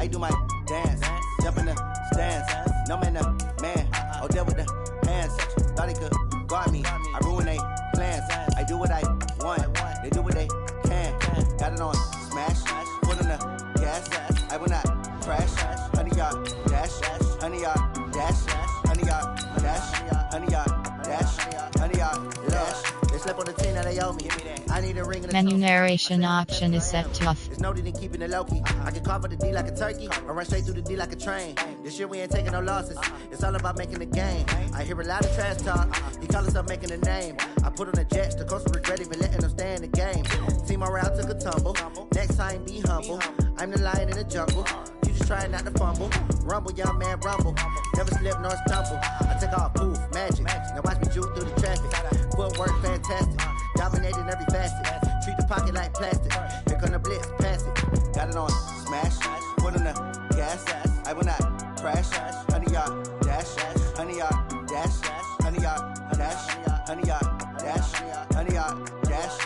I do my dance, jump in the stands. No man, the man. Oh, there with the hands. Thought he could guard me. I ruin they plans. I do what I want. They do what they can. Got it on smash. Put in the gas. I will not crash. Honey, y'all dash. Honey, y'all dash. Honey, y'all dash. Honey, y'all dash. Honey, y'all dash. They slept on the team that they owe me. I need a ring and a Menu narration option is set to off. It's no need in keeping it low key. I can carve up the D like a turkey or run straight through the D like a train. This year we ain't taking no losses. It's all about making the game. I hear a lot of trash talk. He call himself making a name. I put on the jets. The coach will regret even letting them stay in the game. Team around took a tumble. Next time be humble. I'm the lion in the jungle. You just trying not to fumble. Rumble, young man, rumble. Never slip nor stumble. I take off, poof, magic. Now watch me juke through the traffic. Footwork fantastic. Dominating every facet. Treat the pocket like plastic. Here come the blitz, pass it. Got it on smash. Put on the gas. I will not crash. Honey, y'all dash. Honey, y'all dash. Honey, y'all dash. Honey, y'all dash. Honey, y'all dash.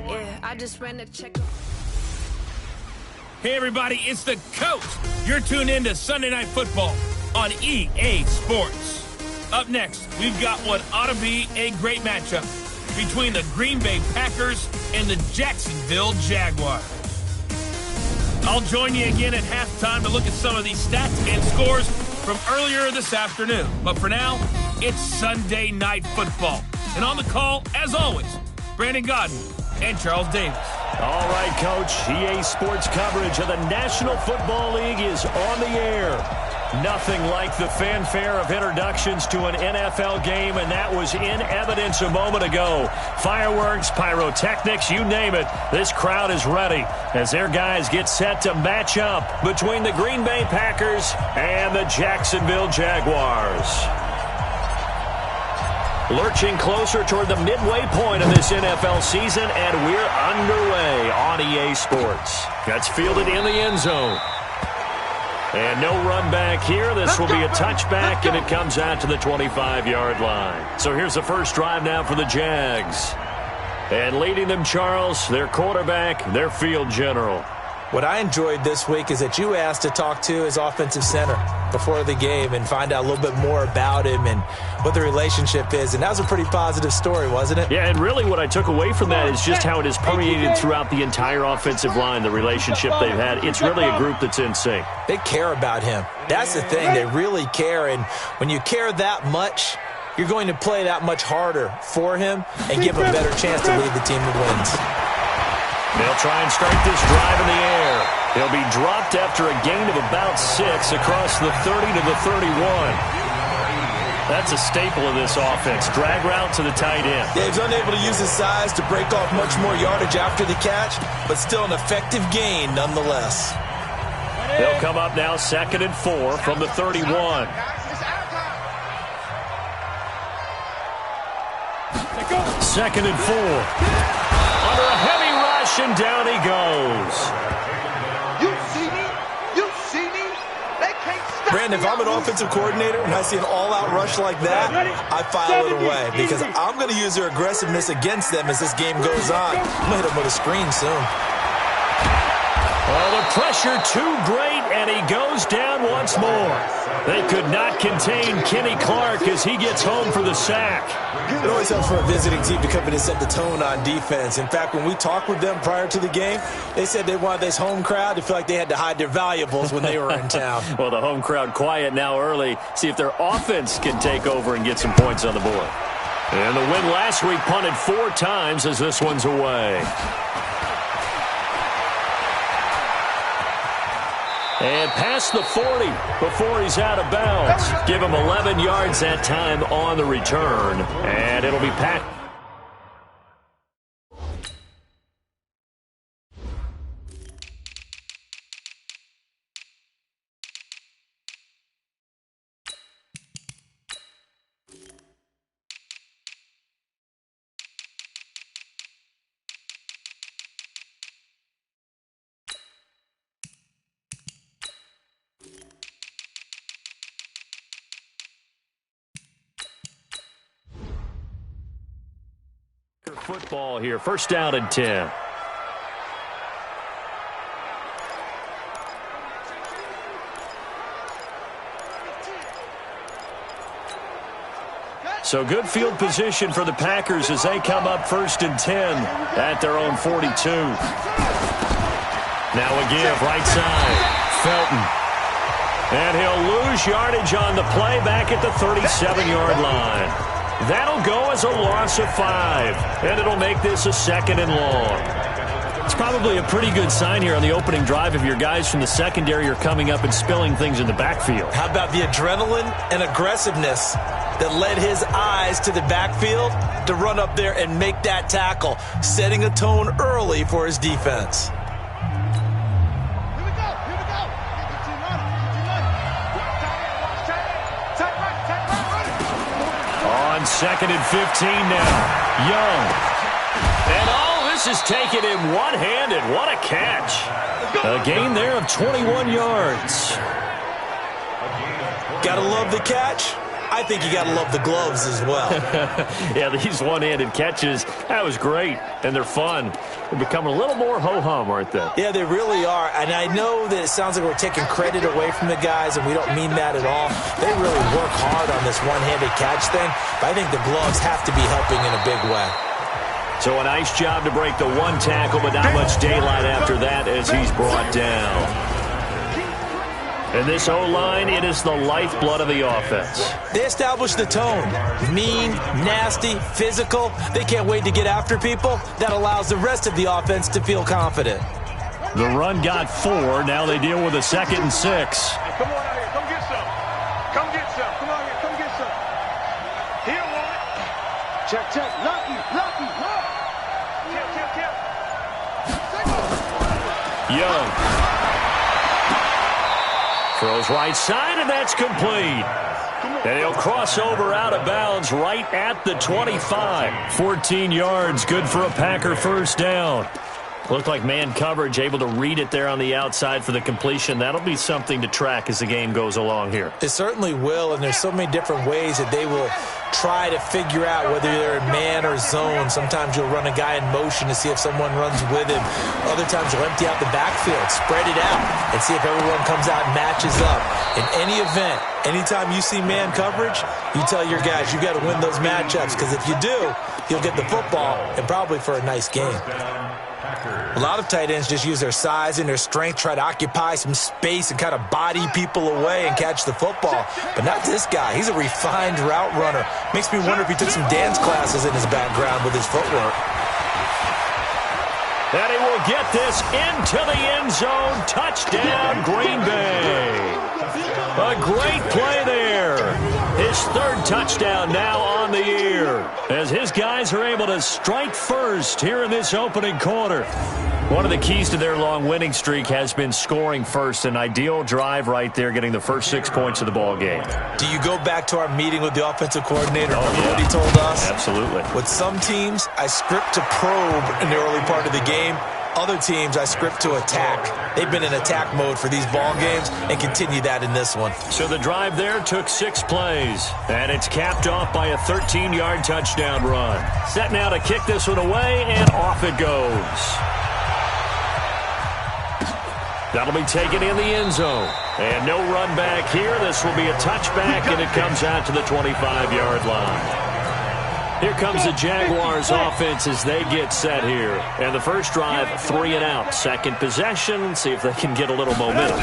Yeah, I just ran the check. Hey everybody, it's the coach. You're tuned in to Sunday Night Football on EA Sports. Up next, we've got what ought to be a great matchup between the Green Bay Packers and the Jacksonville Jaguars. I'll join you again at halftime to look at some of these stats and scores from earlier this afternoon. But for now, it's Sunday Night Football. And on the call, as always, Brandon Godden and Charles Davis. All right, Coach. EA Sports coverage of the National Football League is on the air. Nothing like the fanfare of introductions to an NFL game, and that was in evidence a moment ago. Fireworks, pyrotechnics, you name it. This crowd is ready as their guys get set to match up between the Green Bay Packers and the Jacksonville Jaguars. Lurching closer toward the midway point of this NFL season, and we're underway on EA Sports. That's fielded in the end zone. And no run back here. This will be a touchback, and it comes out to the 25-yard line. So here's the first drive now for the Jags. And leading them, Charles, their quarterback, their field general. What I enjoyed this week is that you asked to talk to his offensive center before the game and find out a little bit more about him and what the relationship is. And that was a pretty positive story, wasn't it? Yeah, and really what I took away from that is just how it has permeated throughout the entire offensive line, the relationship they've had. It's really a group that's in sync. They care about him. That's the thing. They really care. And when you care that much, you're going to play that much harder for him and give him a better chance to lead the team to wins. They'll try and start this drive in the air. He'll be dropped after a gain of about 6 across the 30 to the 31. That's a staple of this offense. Drag route to the tight end. Yeah, he's unable to use his size to break off much more yardage after the catch, but still an effective gain nonetheless. They'll come up now 2nd and 4 from the 31. Second and 4. Under a heavy rush, and down he goes. You see me? You see me? They can't stop Brandon, if I'm an offensive coordinator and I see an all-out rush like that, I file it away because I'm going to use their aggressiveness against them as this game goes on. I'm going to hit them with a screen soon. Oh, the pressure too great, and he goes down once more. They could not contain Kenny Clark as he gets home for the sack. It always helps for a visiting team to come in and set the tone on defense. In fact, when we talked with them prior to the game, they said they wanted this home crowd to feel like they had to hide their valuables when they were in town. Well, the home crowd quiet now early. See if their offense can take over and get some points on the board. And the win last week punted 4 times as this one's away. And past the 40 before he's out of bounds. Give him 11 yards that time on the return. And it'll be packed. football here. First down and 10. So good field position for the Packers as they come up first and 10 at their own 42. Now a give, right side. Felton. And he'll lose yardage on the play back at the 37-yard line. That'll go as a loss of 5. And it'll make this a second and long. It's probably a pretty good sign here on the opening drive if your guys from the secondary are coming up and spilling things in the backfield. How about the adrenaline and aggressiveness that led his eyes to the backfield to run up there and make that tackle, setting a tone early for his defense. On second and 15 now, Young. And all this is taken in one-handed. What a catch. A gain there of 21 yards. Gotta love the catch. I think you got to love the gloves as well. Yeah, these one-handed catches, that was great, and they're fun. They're becoming a little more ho-hum, aren't they? Yeah, they really are, and I know that it sounds like we're taking credit away from the guys, and we don't mean that at all. They really work hard on this one-handed catch thing, but I think the gloves have to be helping in a big way. So a nice job to break the one tackle, but not much daylight after that as he's brought down. And this O-line, it is the lifeblood of the offense. They establish the tone. Mean, nasty, physical. They can't wait to get after people. That allows the rest of the offense to feel confident. The run got 4. Now they deal with a 2nd and 6. Come on out here. Come get some. Come get some. Come on here. Come get some. He'll want it. Check, check. Lucky. Young. Throws right side, and that's complete. And he'll cross over out of bounds right at the 25. 14 yards, good for a Packer first down. Looked like man coverage, able to read it there on the outside for the completion. That'll be something to track as the game goes along here. It certainly will, and there's so many different ways that they will try to figure out whether they're in man or zone. Sometimes you'll run a guy in motion to see if someone runs with him. Other times you'll empty out the backfield, spread it out, and see if everyone comes out and matches up. In any event, anytime you see man coverage, you tell your guys you got to win those matchups, because if you do, you'll get the football and probably for a nice game. A lot of tight ends just use their size and their strength, try to occupy some space and kind of body people away and catch the football. But not this guy. He's a refined route runner. Makes me wonder if he took some dance classes in his background with his footwork. And he will get this into the end zone. Touchdown, Green Bay. A great play there. His 3rd touchdown now on the year as his guys are able to strike first here in this opening quarter. One of the keys to their long winning streak has been scoring first. An ideal drive right there, getting the first 6 points of the ball game. Do you go back to our meeting with the offensive coordinator? Remember what he told us? Absolutely. With some teams, I script to probe in the early part of the game. Other teams, I script to attack. They've been in attack mode for these ball games and continue that in this one. So the drive there took 6 plays, and it's capped off by a 13-yard touchdown run. Set now to kick this one away, and off it goes. That'll be taken in the end zone. And no run back here. This will be a touchback, and it comes out to the 25-yard line. Here comes the Jaguars offense as they get set here. And the first drive, 3 and out. Second possession, see if they can get a little momentum.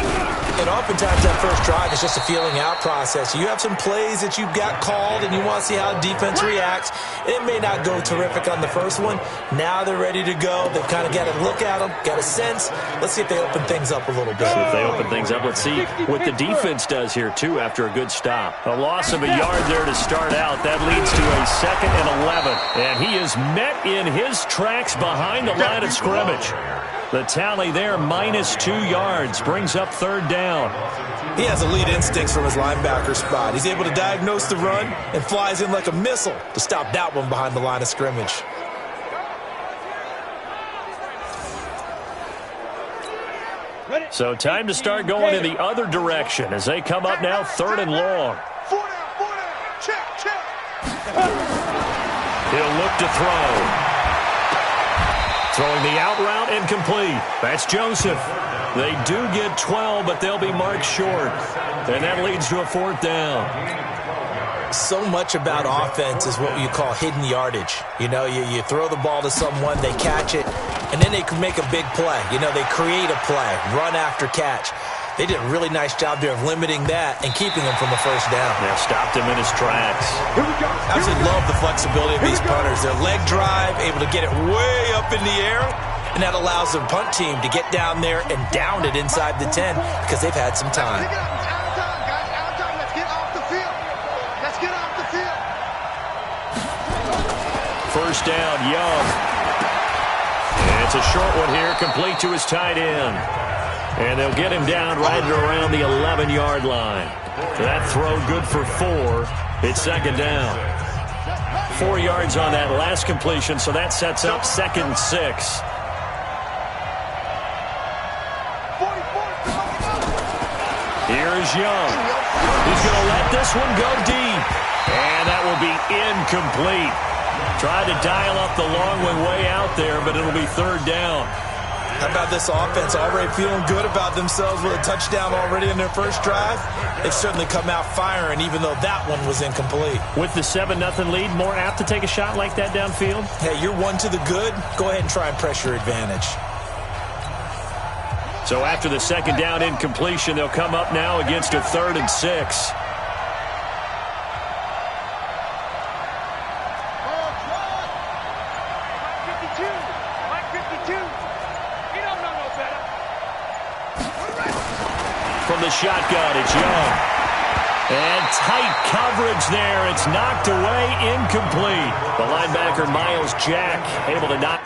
And oftentimes that first drive is just a feeling out process. You have some plays that you've got called and you want to see how defense reacts. It may not go terrific on the first one. Now they're ready to go. They've kind of got to look at them, got a sense. Let's see if they open things up a little bit. See if they open things up. Let's see what the defense does here, too, after a good stop. A loss of a yard there to start out. That leads to a 2nd and 11. And he is met in his tracks behind the line of scrimmage. The tally there, -2 yards, brings up 3rd down. He has elite instincts from his linebacker spot. He's able to diagnose the run and flies in like a missile to stop that one behind the line of scrimmage. So time to start going in the other direction as they come up now 3rd and long. 4 down. Check, check. He'll look to throw. Throwing the out route incomplete. That's Joseph. They do get 12, but they'll be marked short. And that leads to a 4th down. So much about offense is what you call hidden yardage. You know, you throw the ball to someone, they catch it, and then they can make a big play. You know, they create a play, run after catch. They did a really nice job there of limiting that and keeping him from a 1st down. Yeah, stopped him in his tracks. Absolutely love the flexibility of these punters. Their leg drive, able to get it way up in the air, and that allows their punt team to get down there and down it inside the 10 because they've had some time. First down, Young. And it's a short one here, complete to his tight end. And they'll get him down right around the 11-yard line. That throw good for 4. It's 2nd down. 4 yards on that last completion, so that sets up 2nd and 6. Here's Young. He's going to let this one go deep. And that will be incomplete. Tried to dial up the long one way out there, but it'll be 3rd down. How about this offense already feeling good about themselves with a touchdown already in their first drive? They've certainly come out firing, even though that one was incomplete. With the 7-0 lead, more apt to take a shot like that downfield? Hey, you're 1 to the good. Go ahead and try and press your advantage. So after the 2nd down incompletion, they'll come up now against a 3rd and 6. From the shotgun, it's Young. And tight coverage there. It's knocked away, incomplete. The linebacker, Miles Jack, able to knock.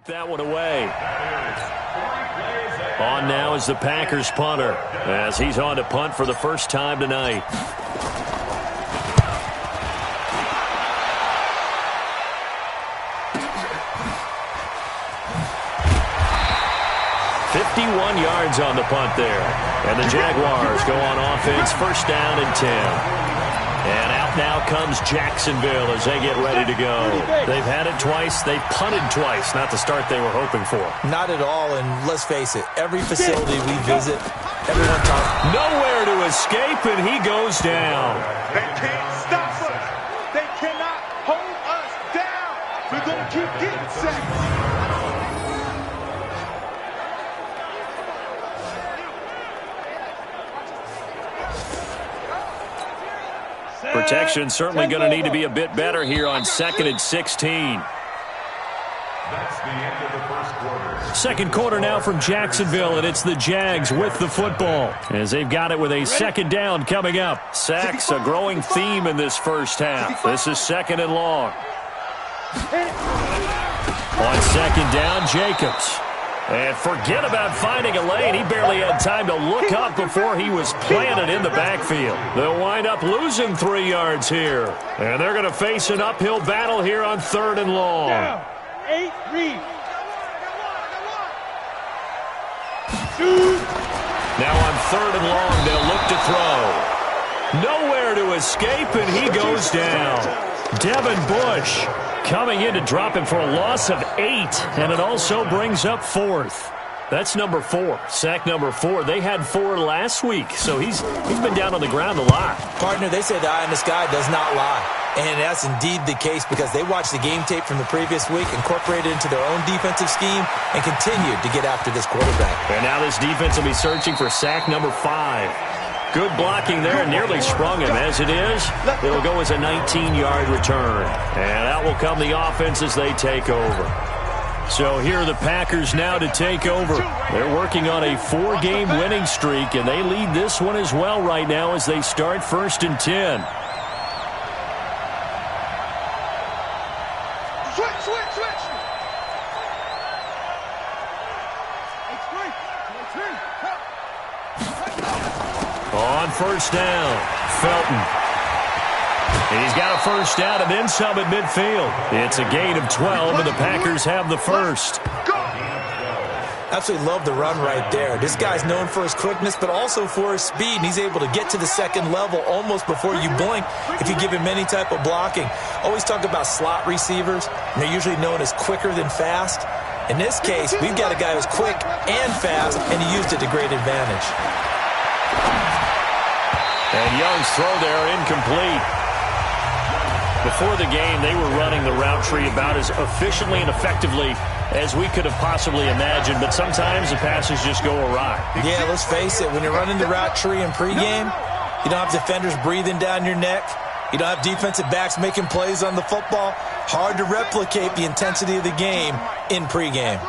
That one away. On now is the Packers punter as he's on to punt for the first time tonight. "51 yards on the punt there. And the Jaguars go on offense, 1st down and 10. And out now comes Jacksonville as they get ready to go. They've had it twice. They've punted twice. Not the start they were hoping for. Not at all, and let's face it, every facility we visit, everyone talks. Nowhere to escape, and he goes down. They can't stop us. They cannot hold us down. We're going to keep getting sacks. Protection certainly going to need to be a bit better here on 2nd and 16. That's the end of the first quarter. Second quarter now from Jacksonville, and it's the Jags with the football as they've got it with a 2nd down coming up. Sacks, a growing theme in this first half. This is 2nd and long. On 2nd down, Jacobs. And forget about finding a lane. He barely had time to look up before he was planted in the backfield. They'll wind up losing 3 yards here. And they're going to face an uphill battle here on 3rd and long. Down. 8, read. Now on 3rd and long, they'll look to throw. Nowhere to escape, and he goes down. Devin Bush coming in to drop him for a loss of 8, and it also brings up 4th. That's number 4, sack number 4. They had 4 last week, so he's been down on the ground a lot. Partner, they say the eye in the sky does not lie. And that's indeed the case because they watched the game tape from the previous week, incorporated it into their own defensive scheme, and continued to get after this quarterback. And now this defense will be searching for sack number 5. Good blocking there, nearly sprung him. As it is, it'll go as a 19-yard return. And out will come the offense as they take over. So here are the Packers now to take over. They're working on a 4-game winning streak, and they lead this one as well right now as they start 1st and 10. On 1st down, Felton. And he's got a 1st down and then some at midfield. It's a gain of 12, and the Packers have the 1st. Absolutely love the run right there. This guy's known for his quickness, but also for his speed. And he's able to get to the second level almost before you blink if you give him any type of blocking. Always talk about slot receivers, and they're usually known as quicker than fast. In this case, we've got a guy who's quick and fast, and he used it to great advantage. And Young's throw there incomplete. Before the game, they were running the route tree about as efficiently and effectively as we could have possibly imagined, but sometimes the passes just go awry. Yeah, let's face it, when you're running the route tree in pregame, you don't have defenders breathing down your neck. You don't have defensive backs making plays on the football. Hard to replicate the intensity of the game in pregame.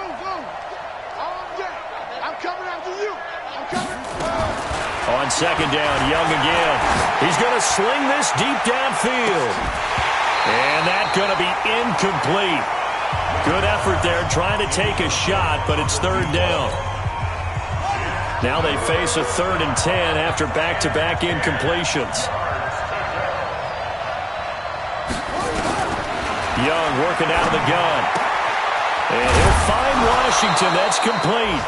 On 2nd down, Young again. He's going to sling this deep downfield. And that's going to be incomplete. Good effort there trying to take a shot, but it's 3rd down. Now they face a 3rd and 10 after back-to-back incompletions. Young working out of the gun. And he'll find Washington. That's complete.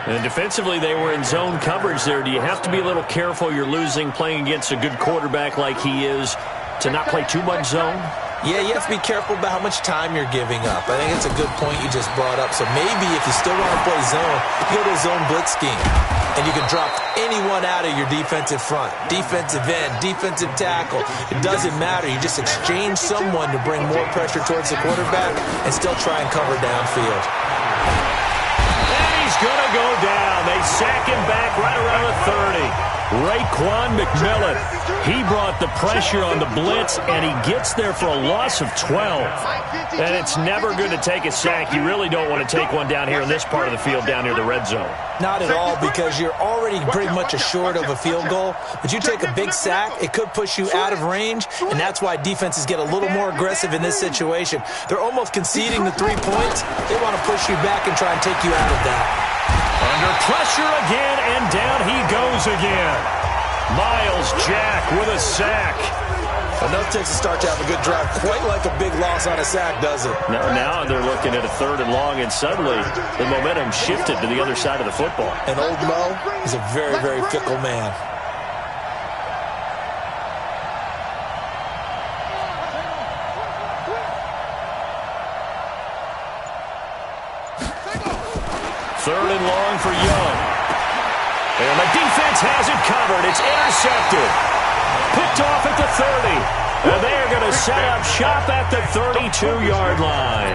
And defensively, they were in zone coverage there. Do you have to be a little careful you're losing playing against a good quarterback like he is to not play too much zone? Yeah, you have to be careful about how much time you're giving up. I think it's a good point you just brought up. So maybe if you still want to play zone, you go to a zone blitz scheme. And you can drop anyone out of your defensive front. Defensive end, defensive tackle. It doesn't matter. You just exchange someone to bring more pressure towards the quarterback and still try and cover downfield. He's going to go down. They sack him back right around the 30. Raekwon McMillan, he brought the pressure on the blitz, and he gets there for a loss of 12. And it's never good to take a sack. You really don't want to take one down here in this part of the field down near the red zone. Not at all, because you're already pretty much assured of a field goal. But you take a big sack, it could push you out of range, and that's why defenses get a little more aggressive in this situation. They're almost conceding the 3 points. They want to push you back and try and take you out of that. Under pressure again, and down he goes again. Miles Jack with a sack. Enough takes to start to have a good drive. Quite like a big loss on a sack, does it? Now they're looking at a 3rd and long, and suddenly the momentum shifted to the other side of the football. And old Mo is a very, very fickle man. Third and long for Young. And the defense has it covered. It's intercepted. Picked off at the 30. And they are going to set up shop at the 32-yard line.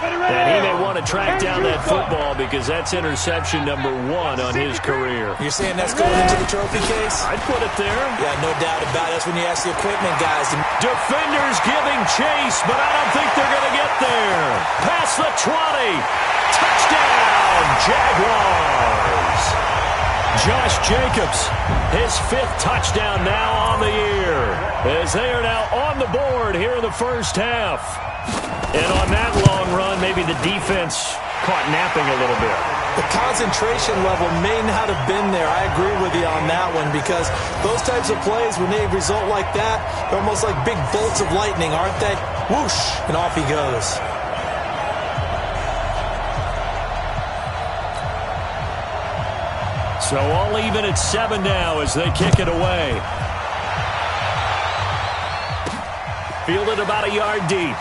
And he may want to track down that football because that's interception number 1 on his career. You're saying that's going into the trophy case? I'd put it there. Yeah, no doubt about it. That's when you ask the equipment guys. Defenders giving chase, but I don't think they're going to get there. Past the 20. Touchdown, Jaguars. Josh Jacobs, his 5th touchdown now on the year, as they are now on the board here in the first half. And on that long run, maybe the defense caught napping a little bit. The concentration level may not have been there. I agree with you on that one, because those types of plays, when they result like that, they're almost like big bolts of lightning, aren't they? Whoosh, and off he goes. So all even at 7 now as they kick it away. Fielded about a yard deep.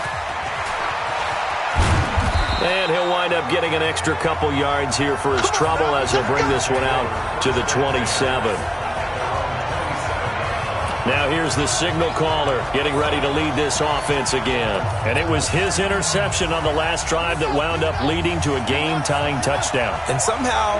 And he'll wind up getting an extra couple yards here for his trouble as he'll bring this one out to the 27. Now here's the signal caller getting ready to lead this offense again. And it was his interception on the last drive that wound up leading to a game-tying touchdown. And somehow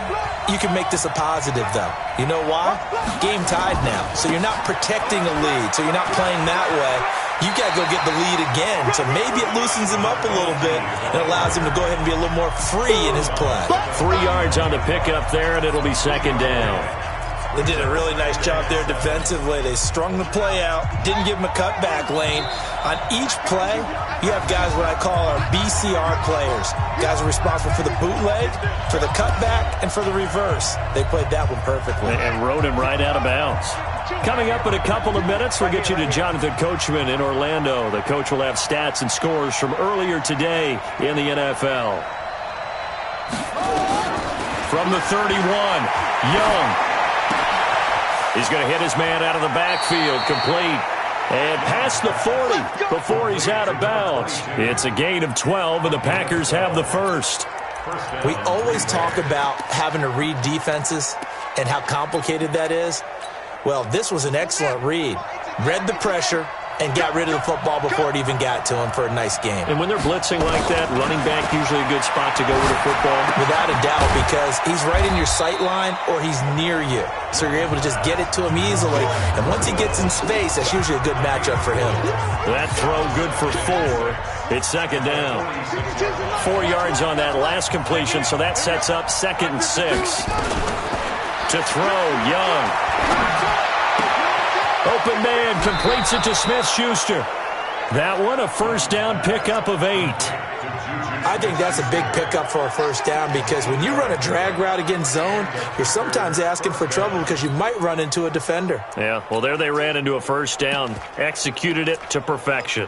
you can make this a positive, though. You know why? Game tied now. So you're not protecting a lead. So you're not playing that way. You got to go get the lead again. So maybe it loosens him up a little bit and allows him to go ahead and be a little more free in his play. 3 yards on the pickup there, and it'll be second down. They did a really nice job there defensively. They strung the play out, didn't give him a cutback lane. On each play, you have guys what I call our BCR players. Guys are responsible for the bootleg, for the cutback, and for the reverse. They played that one perfectly. And rode him right out of bounds. Coming up in a couple of minutes, we'll get you to Jonathan Coachman in Orlando. The coach will have stats and scores from earlier today in the NFL. From the 31, Young. He's going to hit his man out of the backfield, complete. And past the 40 before he's out of bounds. It's a gain of 12, and the Packers have the first. We always talk about having to read defenses and how complicated that is. Well, this was an excellent read. Read the pressure and got rid of the football before it even got to him for a nice game. And when they're blitzing like that, running back usually a good spot to go with the football? Without a doubt, because he's right in your sight line or he's near you. So you're able to just get it to him easily. And once he gets in space, that's usually a good matchup for him. That throw good for 4. It's second down. 4 yards on that last completion, so that sets up 2nd and 6. To throw, Young. Open man completes it to Smith-Schuster. That one a first down pickup of 8. I think that's a big pickup for a first down because when you run a drag route against zone, you're sometimes asking for trouble because you might run into a defender. Yeah, well, there they ran into a first down. Executed it to perfection.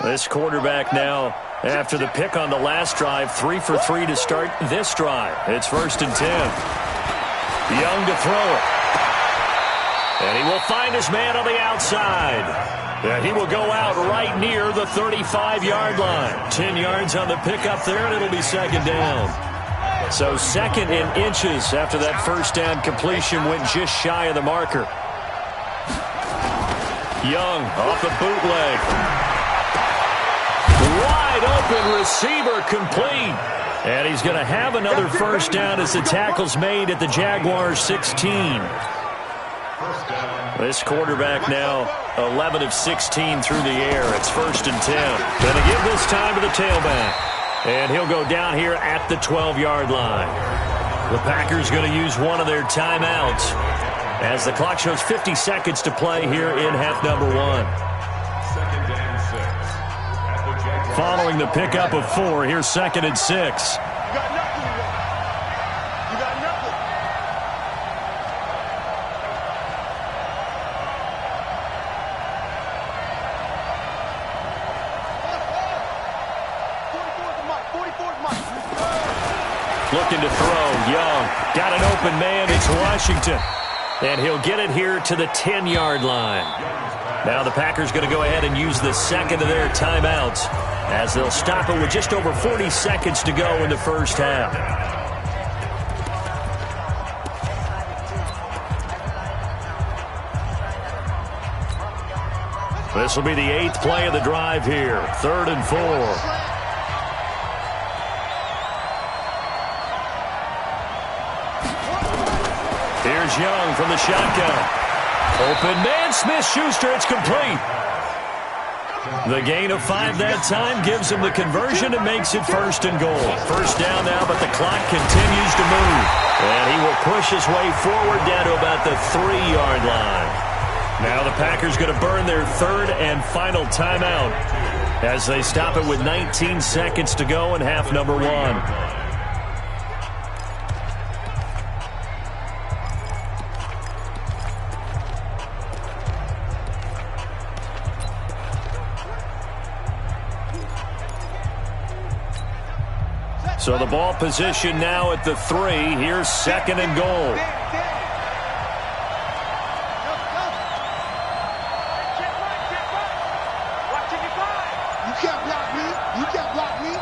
This quarterback now, after the pick on the last drive, 3 for 3 to start this drive. It's 1st and 10. Young to throw it. And he will find his man on the outside. And he will go out right near the 35-yard line. 10 yards on the pickup there, and it'll be second down. So 2nd in inches after that first down completion went just shy of the marker. Young off the bootleg. Wide open receiver complete. And he's going to have another first down as the tackle's made at the Jaguars' 16. This quarterback now 11 of 16 through the air. It's 1st and 10. Going to give this time to the tailback. And he'll go down here at the 12-yard line. The Packers going to use one of their timeouts as the clock shows 50 seconds to play here in half number 1. Following the pickup of 4, here's 2nd and 6. You got nothing. You got nothing. Looking to throw, Young. Got an open man, it's Washington. And he'll get it here to the 10-yard line. Now the Packers going to go ahead and use the second of their timeouts as they'll stop it with just over 40 seconds to go in the first half. This will be the 8th play of the drive here. 3rd and 4. Here's Young from the shotgun. Open man, Smith-Schuster, it's complete. The gain of 5 that time gives him the conversion and makes it 1st and goal. First down now, but the clock continues to move. And he will push his way forward down to about the 3-yard line. Now the Packers going to burn their 3rd and final timeout as they stop it with 19 seconds to go in half number 1. So the ball position now at the 3. Here's 2nd and goal. can't block me. You can't block me.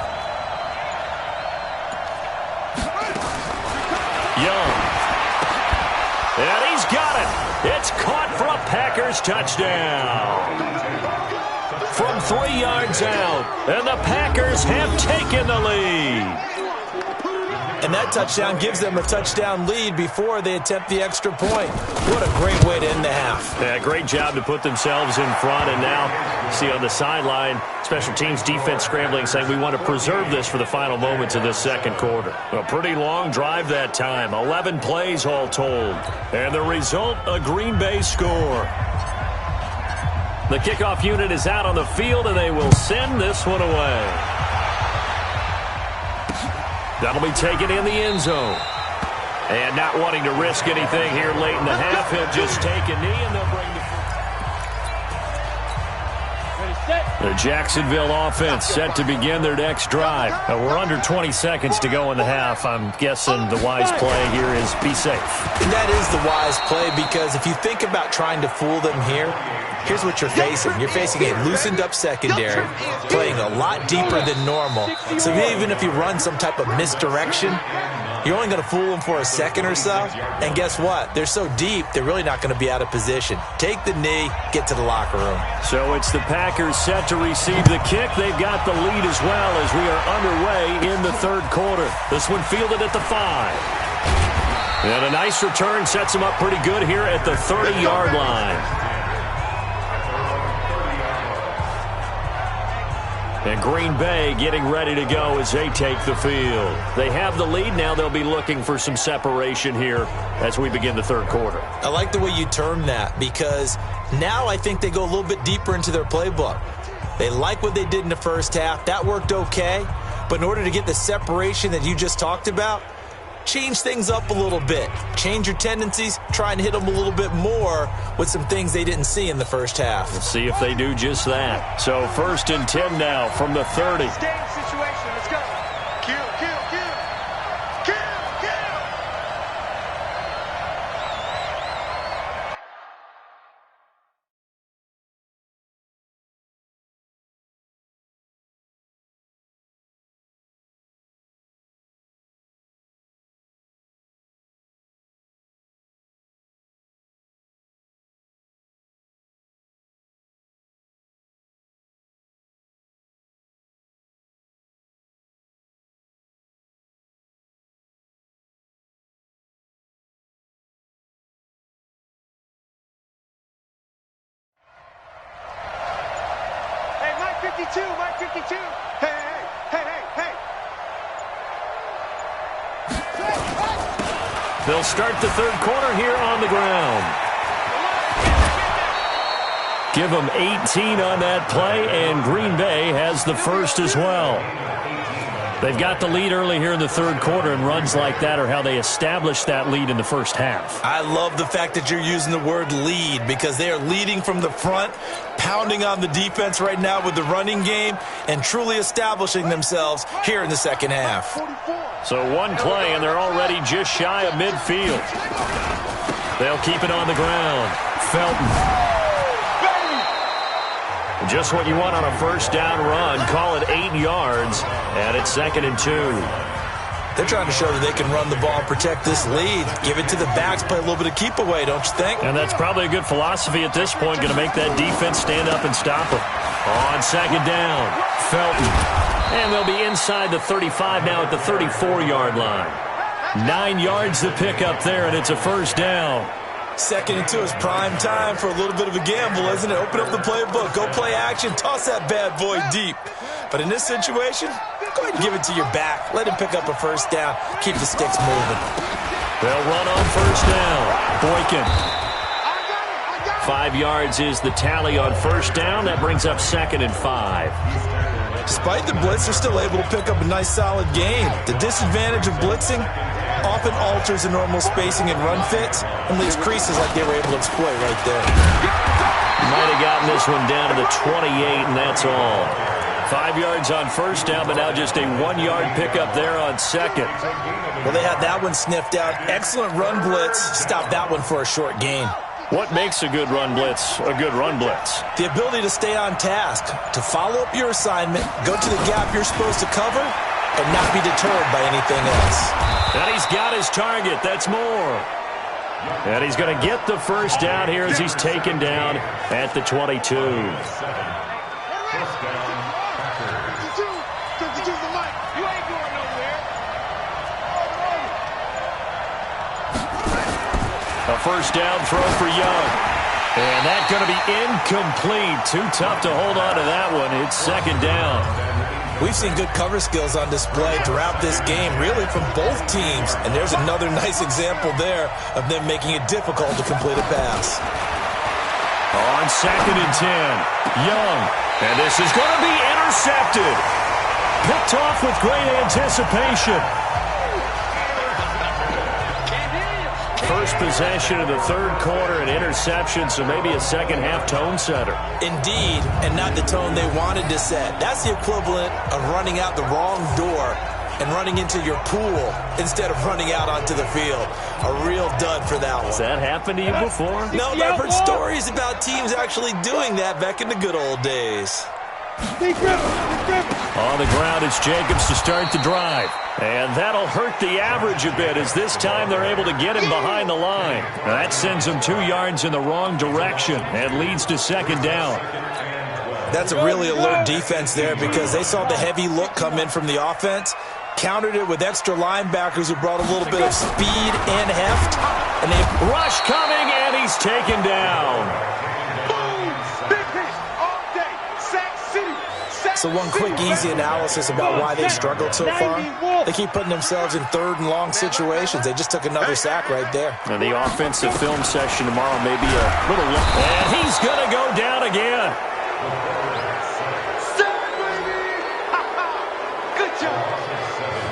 Young. And he's got it. It's caught for a Packers touchdown. From 3 yards out, and the Packers have taken the lead. And that touchdown gives them a touchdown lead before they attempt the extra point. What a great way to end the half. Yeah, great job to put themselves in front. And now, see on the sideline, special teams defense scrambling, saying we want to preserve this for the final moments of this second quarter. A pretty long drive that time. 11 plays all told. And the result, a Green Bay score. The kickoff unit is out on the field, and they will send this one away. That'll be taken in the end zone. And not wanting to risk anything here late in the half, he'll just take a knee, and they'll bring the Jacksonville offense set to begin their next drive. We're under 20 seconds to go in the half. I'm guessing the wise play here is be safe. And that is the wise play, because if you think about trying to fool them here, here's what you're facing. You're facing a loosened up secondary, playing a lot deeper than normal. So even if you run some type of misdirection, you're only going to fool them for a second or so. And guess what? They're so deep, they're really not going to be out of position. Take the knee, get to the locker room. So it's the Packers set to receive the kick. They've got the lead as well as we are underway in the third quarter. This one fielded at the 5. And a nice return sets them up pretty good here at the 30-yard line. And Green Bay getting ready to go as they take the field. They have the lead. Now they'll be looking for some separation here as we begin the third quarter. I like the way you term that, because now I think they go a little bit deeper into their playbook. They like what they did in the first half. That worked okay. But in order to get the separation that you just talked about, change things up a little bit. Change your tendencies. Try and hit them a little bit more with some things they didn't see in the first half. We'll see if they do just that. So 1st and 10 now from the 30. Stay in situation. Let's go. Kill, kill, kill. Kill, kill. Mike 52. Hey, hey, hey, hey, hey. They'll start the third quarter here on the ground. Give them 18 on that play, and Green Bay has the first as well. They've got the lead early here in the third quarter, and runs like that are how they established that lead in the first half. I love the fact that you're using the word lead, because they are leading from the front, pounding on the defense right now with the running game, and truly establishing themselves here in the second half. So one play, and they're already just shy of midfield. They'll keep it on the ground. Felton. Just what you want on a first down run. Call it 8 yards, and it's 2nd and 2. They're trying to show that they can run the ball, protect this lead, give it to the backs, play a little bit of keep away, don't you think? And that's probably a good philosophy at this point, going to make that defense stand up and stop them. On 2nd down, Felton. And they'll be inside the 35 now at the 34-yard line. 9 yards to pick up there, and it's a first down. 2nd and 2 is prime time for a little bit of a gamble, isn't it? Open up the playbook, go play action, toss that bad boy deep. But in this situation, go ahead and give it to your back. Let him pick up a first down. Keep the sticks moving. They'll run on first down. Boykin. 5 yards is the tally on first down. That brings up 2nd and 5. Despite the blitz, they're still able to pick up a nice, solid game. The disadvantage of blitzing often alters the normal spacing and run fits and leaves creases like they were able to exploit right there. Might have gotten this one down to the 28, and that's all. 5 yards on first down, but now just a 1-yard pickup there on second. Well, they had that one sniffed out. Excellent run blitz. Stopped that one for a short gain. What makes a good run blitz a good run blitz? The ability to stay on task, to follow up your assignment, go to the gap you're supposed to cover, and not be deterred by anything else. And he's got his target. That's more. And he's going to get the first down here as he's taken down at the 22. A first down throw for Young. And that's going to be incomplete. Too tough to hold on to that one. It's second down. We've seen good cover skills on display throughout this game, really from both teams. And there's another nice example there of them making it difficult to complete a pass. On second and 10, Young. And this is going to be intercepted. Picked off with great anticipation. First possession of the third quarter, an interception, so maybe a second-half tone setter. Indeed, and not the tone they wanted to set. That's the equivalent of running out the wrong door and running into your pool instead of running out onto the field. A real dud for that one. Has that happened to you before? No, but I've heard stories about teams actually doing that back in the good old days. On the ground, it's Jacobs to start the drive. And that'll hurt the average a bit as this time they're able to get him behind the line. Now that sends him 2 yards in the wrong direction and leads to second down. That's a really alert defense there because they saw the heavy look come in from the offense, countered it with extra linebackers who brought a little bit of speed and heft. And they rush coming, and he's taken down. So one quick, easy analysis about why they struggled so far. They keep putting themselves in third and long situations. They just took another sack right there. And the offensive film session tomorrow may be a little look. And he's going to go down again.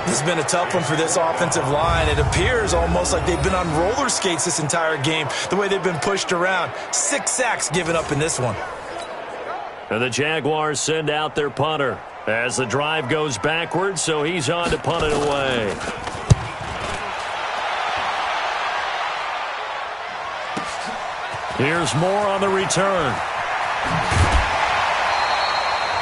This has been a tough one for this offensive line. It appears almost like they've been on roller skates this entire game, the way they've been pushed around. 6 sacks given up in this one. And the Jaguars send out their punter as the drive goes backwards, so he's on to punt it away. Here's more on the return.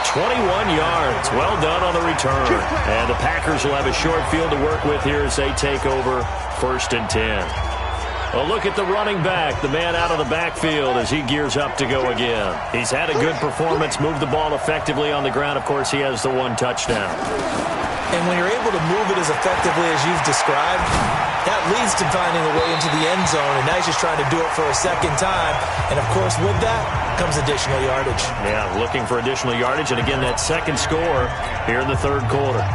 21 yards. Well done on the return. And the Packers will have a short field to work with here as they take over first and 10. A look at the running back, the man out of the backfield as he gears up to go again. He's had a good performance, moved the ball effectively on the ground. Of course, he has the 1 touchdown. And when you're able to move it as effectively as you've described, that leads to finding a way into the end zone, and now he's just trying to do it for a second time. And, of course, with that comes additional yardage. Yeah, looking for additional yardage, and again, that second score here in the third quarter.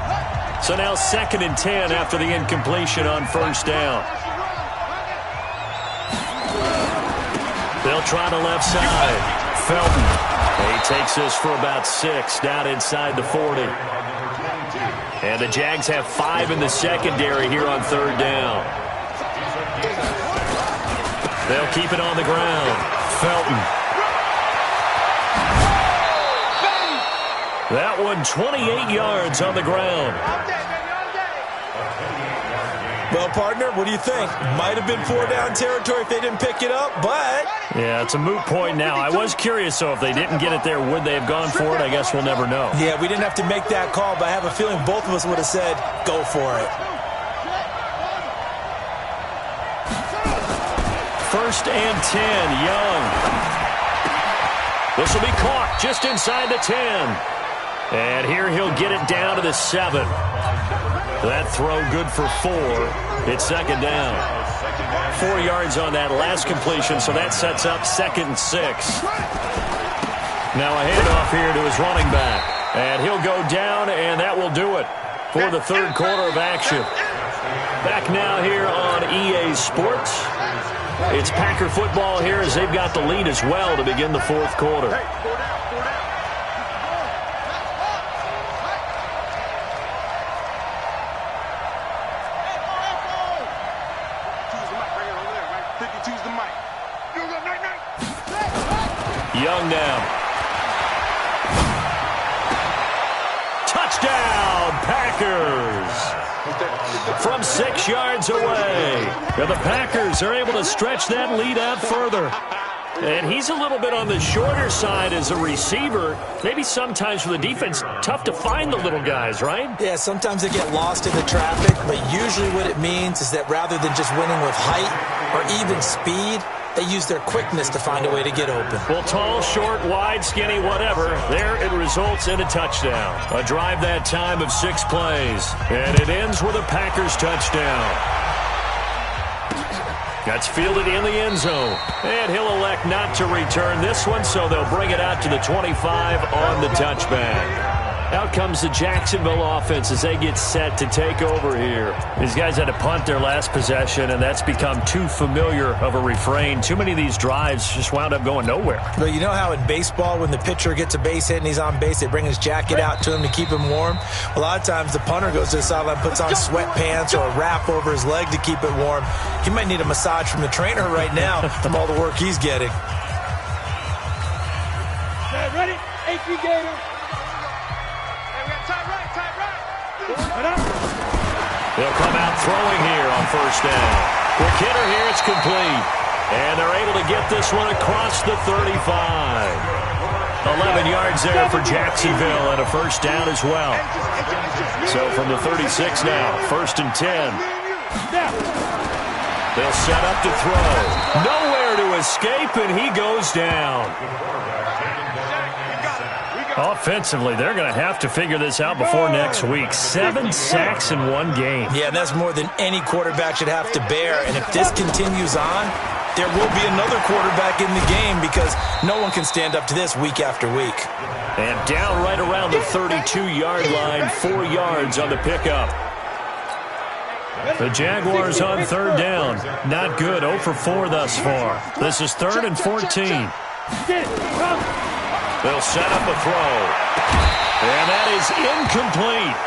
So now second and 10 after the incompletion on first down. They'll try the left side. Felton. He takes this for about 6 down inside the 40. And the Jags have 5 in the secondary here on third down. They'll keep it on the ground. Felton. That one 28 yards on the ground. Well, partner, what do you think? Might have been 4-down territory if they didn't pick it up, but... Yeah, it's a moot point now. I was curious, so if they didn't get it there, would they have gone for it? I guess we'll never know. Yeah, we didn't have to make that call, but I have a feeling both of us would have said, go for it. First and 10, Young. This will be caught just inside the 10. And here he'll get it down to the 7. That throw good for 4. It's second down. 4 yards on that last completion, so that sets up second and 6. Now a handoff here to his running back. And he'll go down, and that will do it for the third quarter of action. Back now here on EA Sports. It's Packer football here as they've got the lead as well to begin the fourth quarter. Young now. Touchdown, Packers. From 6 yards away. And the Packers are able to stretch that lead out further. And he's a little bit on the shorter side as a receiver. Maybe sometimes for the defense, tough to find the little guys, right? Yeah, sometimes they get lost in the traffic, but usually what it means is that rather than just winning with height or even speed, they use their quickness to find a way to get open. Well, tall, short, wide, skinny, whatever, there it results in a touchdown. A drive that time of 6 plays. And it ends with a Packers touchdown. That's fielded in the end zone. And he'll elect not to return this one, so they'll bring it out to the 25 on the touchback. Out comes the Jacksonville offense as they get set to take over here. These guys had to punt their last possession, and that's become too familiar of a refrain. Too many of these drives just wound up going nowhere. But you know how in baseball, when the pitcher gets a base hit and he's on base, they bring his jacket out to him to keep him warm? A lot of times the punter goes to the sideline, puts on sweatpants or a wrap over his leg to keep it warm. He might need a massage from the trainer right now from all the work he's getting. Okay, ready? AP Gator. They'll come out throwing here on first down. Quick hitter here, it's complete. And they're able to get this one across the 35. 11 yards there for Jacksonville and a first down as well. So from the 36 now, first and 10. They'll set up to throw. Nowhere to escape, and he goes down. Offensively, they're going to have to figure this out before next week. 7 sacks in one game. Yeah, that's more than any quarterback should have to bear. And if this continues on, there will be another quarterback in the game because no one can stand up to this week after week. And down right around the 32-yard line, 4 yards on the pickup. The Jaguars on third down. Not good, 0 for 4 thus far. This is 3rd and 14. They'll set up a throw. And that is incomplete.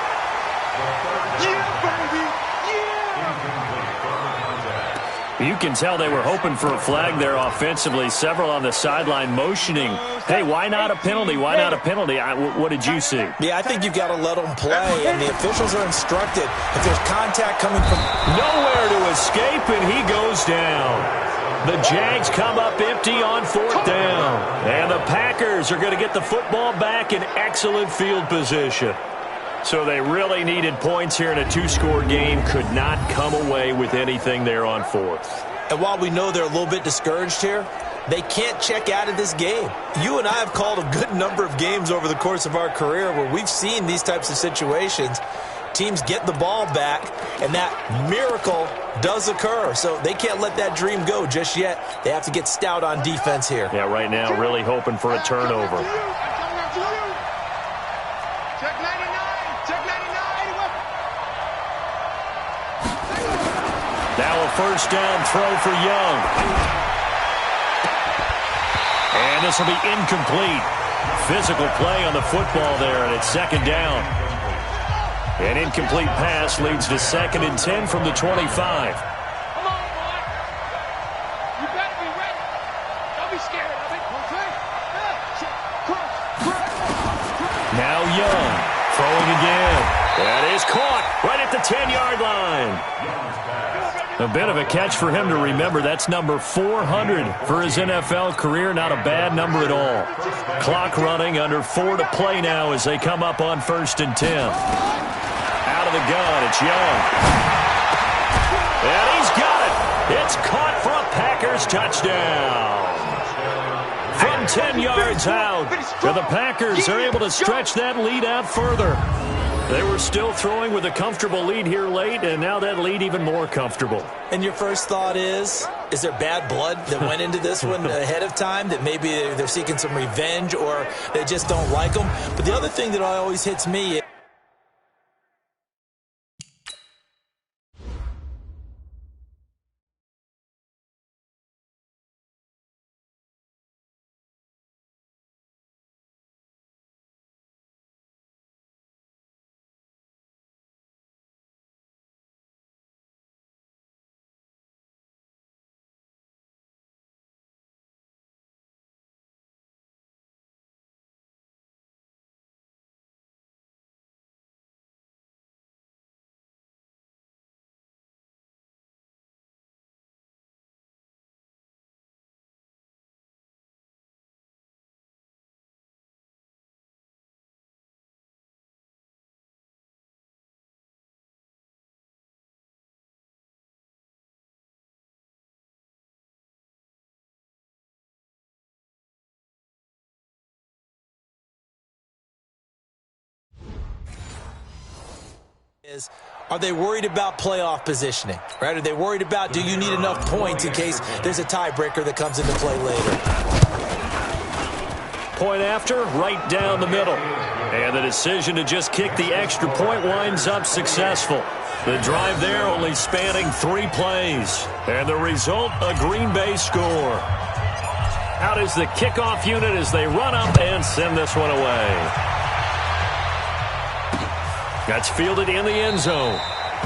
You can tell they were hoping for a flag there offensively. Several on the sideline motioning. Hey, why not a penalty? Why not a penalty? What did you see? Yeah, I think you've got to let them play, and the officials are instructed. If there's contact coming from nowhere to escape, and he goes down. The Jags come up empty on 4th down. And the Packers are going to get the football back in excellent field position. So they really needed points here in a 2-score game. Could not come away with anything there on 4th. And while we know they're a little bit discouraged here, they can't check out of this game. You and I have called a good number of games over the course of our career where we've seen these types of situations. Teams get the ball back, and that miracle does occur. So they can't let that dream go just yet. They have to get stout on defense here. Yeah, right now really hoping for a turnover. Check 99. Check 99. Now a first down throw for Young. And this will be incomplete. Physical play on the football there, and it's 2nd down. An incomplete pass leads to 2nd and 10 from the 25. Come on, boy. You better be ready. Don't be scared of it. Now Young throwing again. That is caught right at the 10-yard line. A bit of a catch for him to remember. That's number 400 for his NFL career. Not a bad number at all. Clock running, under 4 to play now as they come up on 1st and 10. Out of the gun, it's Young. And he's got it. It's caught for a Packers touchdown. From 10 yards out, the Packers are able to stretch that lead out further. They were still throwing with a comfortable lead here late, and now that lead even more comfortable. And your first thought is there bad blood that went into this one ahead of time, that maybe they're seeking some revenge or they just don't like them? But the other thing that always hits me is Are they worried about playoff positioning, right? Are they worried about, do you need enough points in case there's a tiebreaker that comes into play later? Point after, right down the middle. And the decision to just kick the extra point winds up successful. The drive there only spanning 3 plays. And the result, a Green Bay score. Out is the kickoff unit as they run up and send this one away. That's fielded in the end zone.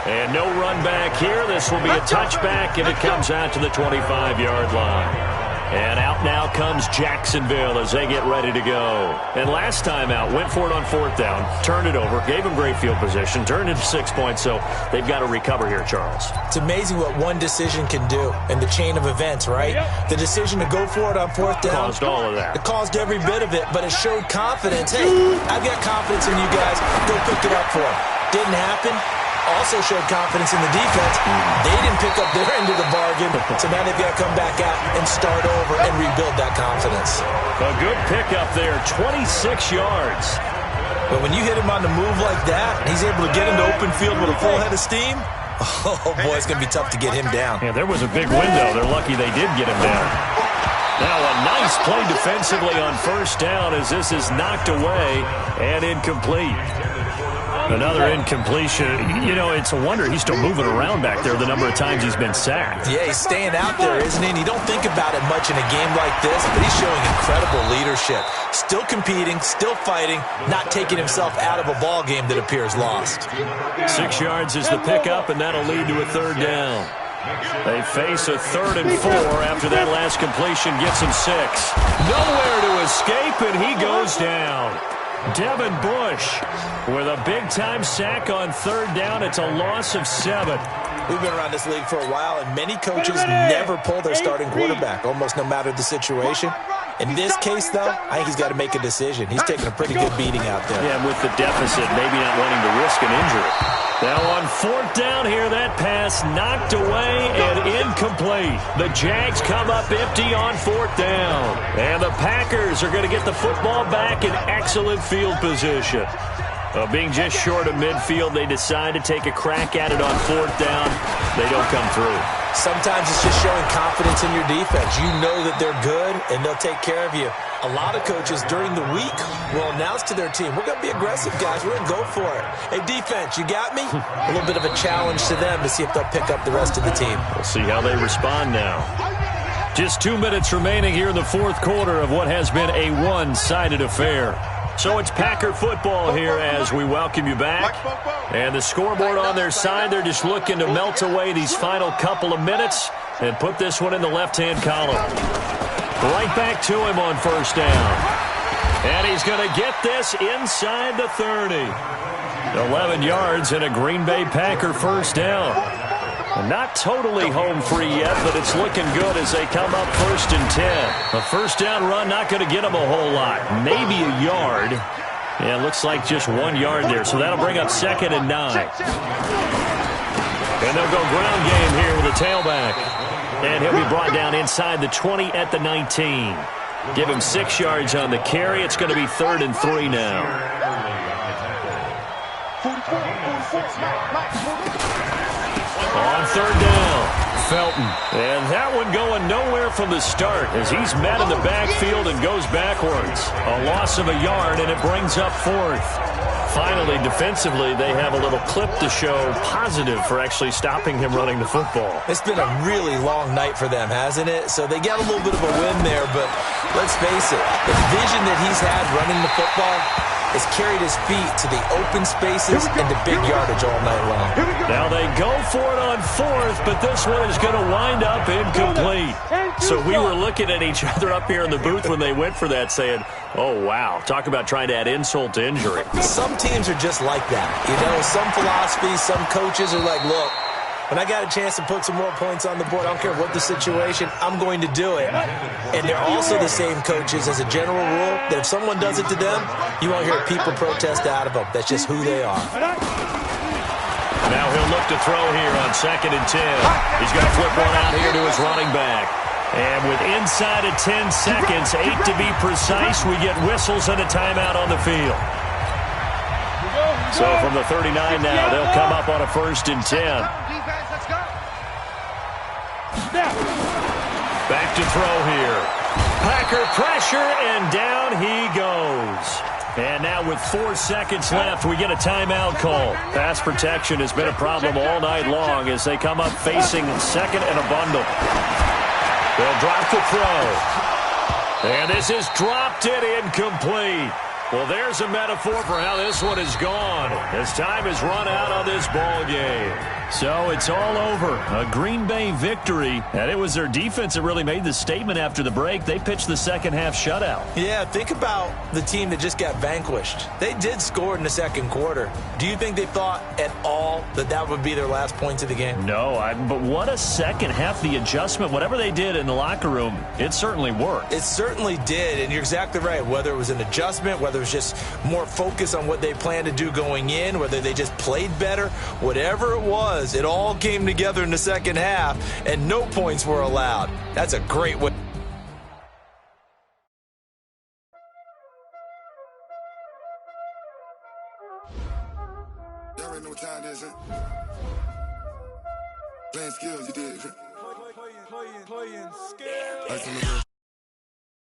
And no run back here. This will be a touchback, and it comes out to the 25-yard line. And out now comes Jacksonville as they get ready to go. And last time out, went for it on 4th down, turned it over, gave them great field position, turned it 6 points, so they've got to recover here, Charles. It's amazing what one decision can do in the chain of events, right? The decision to go for it on 4th down. Caused all of that. It caused every bit of it, but it showed confidence. Hey, I've got confidence in you guys. Go pick it up for them. Didn't happen. Also showed confidence in the defense. They didn't pick up their end of the bargain, so now they've got to come back out and start over and rebuild that confidence. A good pickup there, 26 yards. But when you hit him on the move like that, and he's able to get into open field with a full head of steam, oh boy, it's going to be tough to get him down. Yeah, there was a big window. They're lucky they did get him down. Now a nice play defensively on 1st down as this is knocked away and incomplete. Another incompletion. You know, it's a wonder he's still moving around back there the number of times he's been sacked. Yeah, he's staying out there, isn't he? And you don't think about it much in a game like this, but he's showing incredible leadership. Still competing, still fighting, not taking himself out of a ball game that appears lost. 6 yards is the pickup, and that'll lead to a 3rd down. They face a 3rd and 4 after that last completion gets him 6. Nowhere to escape, and he goes down. Devin Bush with a big-time sack on 3rd down. It's a loss of 7. We've been around this league for a while, and many coaches never pull their starting quarterback, almost no matter the situation. In this case, though, I think he's got to make a decision. He's taking a pretty good beating out there. Yeah, with the deficit, maybe not wanting to risk an injury. Now on 4th down here, that pass knocked away and incomplete. The Jags come up empty on 4th down. And the Packers are going to get the football back in excellent field position. Being just short of midfield, they decide to take a crack at it on 4th down. They don't come through. Sometimes it's just showing confidence in your defense. You know that they're good, and they'll take care of you. A lot of coaches during the week will announce to their team, we're going to be aggressive, guys. We're going to go for it. Hey, defense, you got me? A little bit of a challenge to them to see if they'll pick up the rest of the team. We'll see how they respond now. Just 2 minutes remaining here in the 4th quarter of what has been a one-sided affair. So it's Packer football here as we welcome you back. And the scoreboard on their side, they're just looking to melt away these final couple of minutes and put this one in the left-hand column. Right back to him on 1st down. And he's going to get this inside the 30. 11 yards and a Green Bay Packer 1st down. Not totally home free yet, but it's looking good as they come up 1st and 10. A 1st down run not going to get them a whole lot. Maybe a yard. Yeah, it looks like just 1 yard there, so that'll bring up 2nd and 9. And they'll go ground game here with a tailback. And he'll be brought down inside the 20 at the 19. Give him 6 yards on the carry. It's going to be 3rd and 3 now. On 3rd down, Felton. And that one going nowhere from the start as he's met in the backfield and goes backwards. A loss of a yard, and it brings up 4th. Finally, defensively, they have a little clip to show positive for actually stopping him running the football. It's been a really long night for them, hasn't it? So they got a little bit of a win there, but let's face it, the vision that he's had running the football has carried his feet to the open spaces and the big yardage all night long. Now they go for it on 4th, but this one is going to wind up incomplete. So we were looking at each other up here in the booth when they went for that saying, oh, wow, talk about trying to add insult to injury. Some teams are just like that. You know, some philosophies, some coaches are like, look, when I got a chance to put some more points on the board, I don't care what the situation, I'm going to do it. And they're also the same coaches as a general rule that if someone does it to them, you won't hear people protest out of them. That's just who they are. Now he'll look to throw here on 2nd and 10. He's going to flip one out here to his running back. And with inside of 10 seconds, 8 to be precise, we get whistles and a timeout on the field. So from the 39 now, they'll come up on a 1st and 10. Defense, let's go. Back to throw here. Packer pressure, and down he goes. And now with 4 seconds left, we get a timeout call. Pass protection has been a problem all night long as they come up facing 2nd and a bundle. They'll drop the throw. And this is dropped it incomplete. Well, there's a metaphor for how this one is gone as time has run out on this ball game. So it's all over. A Green Bay victory, and it was their defense that really made the statement after the break. They pitched the second half shutout. Yeah, think about the team that just got vanquished. They did score in the second quarter. Do you think they thought at all that that would be their last points of the game? No, but what a second half. The adjustment, whatever they did in the locker room, it certainly worked. It certainly did, and you're exactly right. Whether it was an adjustment, whether it was just more focus on what they planned to do going in, whether they just played better, whatever it was, it all came together in the second half, and no points were allowed. That's a great way. Y'all already know what time it is, huh? Playing skills, you did. Playing skills.